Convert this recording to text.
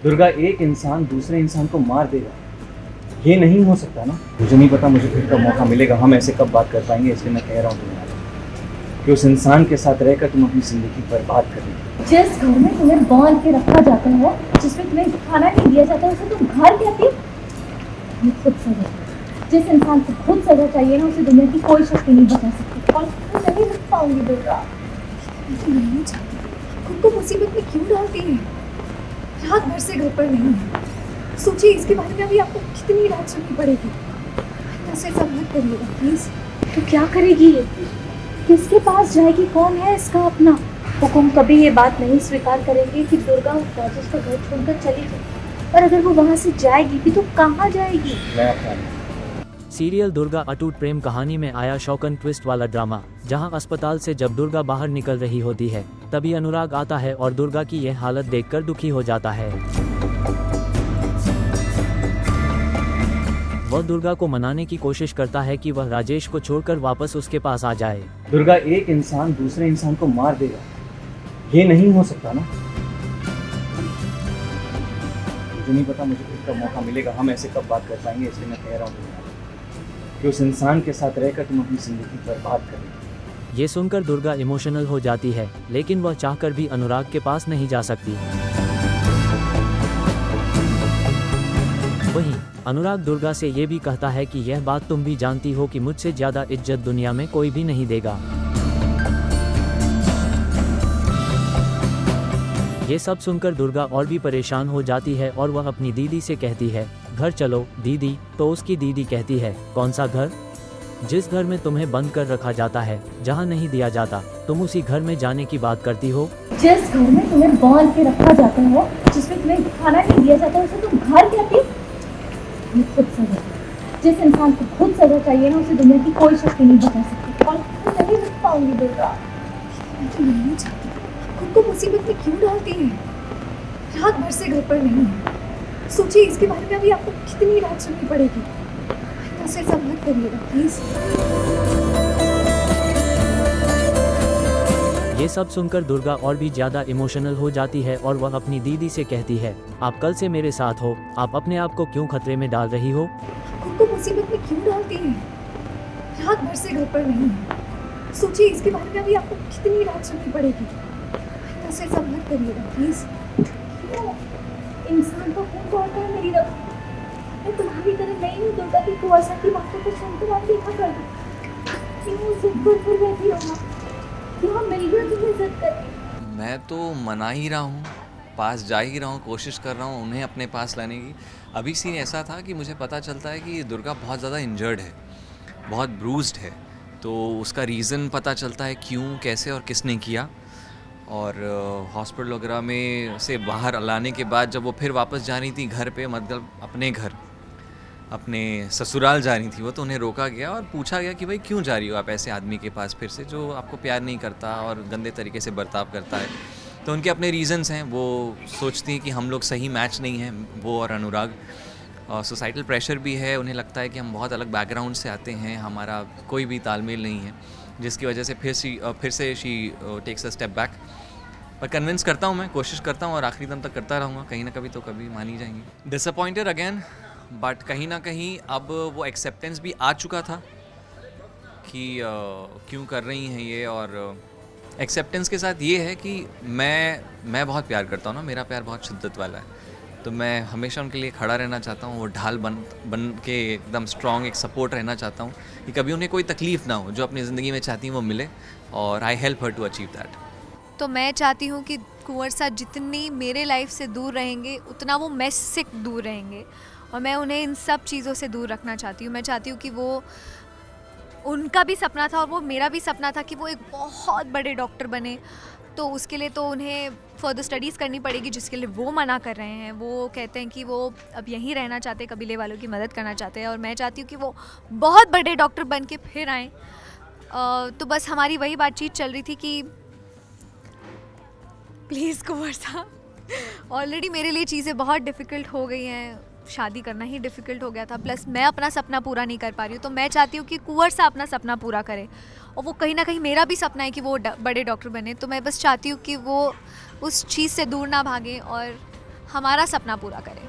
दुर्गा, एक इंसान दूसरे इंसान को मार देगा, ये नहीं हो सकता ना। मुझे नहीं पता मुझे फिर कब मौका मिलेगा, हम ऐसे कब बात कर पाएंगे, इसलिए मैं कह रहा हूँ तुम्हें कि उस इंसान के साथ रहकर तुम अपनी ज़िंदगी बर्बाद कर रही हो। जिस घर में तुम्हें बांध के रखा जाता है, जिसमें तुम्हें खाना नहीं दिया जाता, उसे तुम घर कहती हो? ये खुद सजा। जिस इंसान को खुद सजा चाहिए ना, उसे दुनिया की कोई शक्ति नहीं बचा सकती। और मैं नहीं रुक पाऊंगी दुर्गा। तो नहीं चाहती, खुद को मुसीबत में क्यों डालती है? रात भर से घर पर नहीं है। सोचिए इसके बारे में अभी आपको कितनी रात सुननी पड़ेगी। ऐसे सब मत करिएगा प्लीज। तो क्या करेगी ये? किसके पास जाएगी? कौन है इसका अपना? हुकुम कभी ये बात नहीं स्वीकार करेंगे कि दुर्गा राजेश का घर छोड़कर चली जाए। और अगर वो वहाँ से जाएगी भी तो कहाँ जाएगी? मैं अपना सीरियल दुर्गा अटूट प्रेम कहानी में आया शौकन ट्विस्ट वाला ड्रामा, जहां अस्पताल से जब दुर्गा बाहर निकल रही होती है तभी अनुराग आता है और दुर्गा की यह हालत देखकर दुखी हो जाता है। वह दुर्गा को मनाने की कोशिश करता है कि वह राजेश को छोड़कर वापस उसके पास आ जाए। दुर्गा, एक इंसान दूसरे इंसान को मार देगा, ये नहीं हो सकता ना। मुझे नहीं पता मुझे फिर कब मौका मिलेगा, हम ऐसे कब बात कर पाएंगे, इसलिए मैं कह रहा हूँ तुम्हें कि उस इंसान के साथ रहकर तुम अपनी ज़िंदगी बर्बाद कर रही हो। ये सुनकर दुर्गा इमोशनल हो जाती है, लेकिन वह चाहकर भी अनुराग के पास नहीं जा सकती। वहीं अनुराग दुर्गा से ये भी कहता है कि यह बात तुम भी जानती हो कि मुझसे ज्यादा इज्जत दुनिया में कोई भी नहीं देगा। ये सब सुनकर दुर्गा और भी परेशान हो जाती है और वह अपनी दीदी से कहती है, घर चलो दीदी। तो उसकी दीदी कहती है, कौन सा घर? जिस घर में तुम्हें बंद कर रखा जाता है, जहाँ नहीं दिया जाता, तुम उसी घर में जाने की बात करती हो। जिस घर में तुम्हें बांध के रखा जाता है, जिसमें तुम्हें खाना नहीं दिया जाता, उसे तुम घर कहती हो? ये खुद सजा। जिस इंसान को खुद सजा चाहिए ना, उसे दुनिया की कोई शक्ति नहीं बचा सकती। और मैं नहीं रुक पाऊंगी दुर्गा। मैं तो नहीं चाहती, खुद को मुसीबत में क्यों डालती है? रात भर से घर पर नहीं है। सोचिए इसके बारे में अभी आपको कितनी रात सुननी पड़ेगी। ऐसे सब मत करिएगा प्लीज। ये सब सुनकर दुर्गा और भी ज्यादा इमोशनल हो जाती है और वह अपनी दीदी से कहती है, आप कल से मेरे साथ हो, आप अपने आप को क्यों खतरे में डाल रही हो? खुद को मुसीबत में क्यों डालती है? रात भर से घर पर नहीं है। सोचिए इसके बारे में अभी आपको कितनी रात सुननी पड़ेगी। ऐसे सब मत करिएगा प्लीज। इंसान को खून दौड़ता है मेरी रग। मैं तुम्हारी तरह नहीं हूँ दुर्गा की कुआसा की बातों को सुनकर आप देखा कर दो। क्यों जिद पर फिर बैठी हो? क्यों मिलकर तुम्हें जिद करके? मैं तो मना ही रहा हूँ, पास जा ही रहा हूँ, कोशिश कर रहा हूँ उन्हें अपने पास लाने की। अभी सीन ऐसा था कि मुझे पता चलता है कि दुर्गा बहुत ज़्यादा इंजर्ड है, बहुत ब्रूज्ड है। तो उसका रीज़न पता चलता है क्यों, कैसे और किसने किया। और हॉस्पिटल वगैरह में से बाहर लाने के बाद जब वो फिर वापस जा रही थी घर पे, मतलब अपने घर, अपने ससुराल जा रही थी वो, तो उन्हें रोका गया और पूछा गया कि भाई क्यों जा रही हो आप ऐसे आदमी के पास फिर से, जो आपको प्यार नहीं करता और गंदे तरीके से बर्ताव करता है। तो उनके अपने रीज़न्स हैं, वो सोचती हैं कि हम लोग सही मैच नहीं हैं, वो और अनुराग। और सोसाइटल प्रेशर भी है, उन्हें लगता है कि हम बहुत अलग बैकग्राउंड से आते हैं, हमारा कोई भी तालमेल नहीं है, जिसकी वजह से फिर से she takes a step back. पर कन्विंस करता हूँ, मैं कोशिश करता हूँ और आखिरी दम तक करता रहूँगा, कहीं ना कभी तो कभी मान ही जाएंगी। डिसअपॉइंटेड अगेन, बट कहीं ना कहीं अब वो एक्सेप्टेंस भी आ चुका था कि क्यों कर रही हैं ये। और एक्सेप्टेंस के साथ ये है कि मैं बहुत प्यार करता हूँ ना, मेरा प्यार बहुत शिद्दत वाला है, तो मैं हमेशा उनके लिए खड़ा रहना चाहता हूँ, वो ढाल बन के एकदम स्ट्रॉन्ग एक सपोर्ट रहना चाहता हूँ कि कभी उन्हें कोई तकलीफ़ ना हो, जो अपनी ज़िंदगी में चाहती हैं वो मिले, और I help her to achieve that. तो मैं चाहती हूँ कि कुंवर साहब जितनी मेरे लाइफ से दूर रहेंगे उतना वो मेस से दूर रहेंगे, और मैं उन्हें इन सब चीज़ों से दूर रखना चाहती हूँ। मैं चाहती हूँ कि वो, उनका भी सपना था और वो मेरा भी सपना था कि वो एक बहुत बड़े डॉक्टर बने। तो उसके लिए तो उन्हें फर्दर स्टडीज़ करनी पड़ेगी, जिसके लिए वो मना कर रहे हैं। वो कहते हैं कि वो अब यहीं रहना चाहते हैं, कबीले वालों की मदद करना चाहते हैं, और मैं चाहती हूँ कि वो बहुत बड़े डॉक्टर बन के फिर आएँ। तो बस हमारी वही बातचीत चल रही थी कि प्लीज़ कुंवर साहब, ऑलरेडी मेरे लिए चीज़ें बहुत डिफ़िकल्ट हो गई हैं, शादी करना ही डिफ़िकल्ट हो गया था, प्लस मैं अपना सपना पूरा नहीं कर पा रही हूँ। तो मैं चाहती हूँ कि कुंवर साहब अपना सपना पूरा करें, और वो कहीं ना कहीं मेरा भी सपना है कि वो बड़े डॉक्टर बने। तो मैं बस चाहती हूँ कि वो उस चीज़ से दूर ना भागें और हमारा सपना पूरा करे।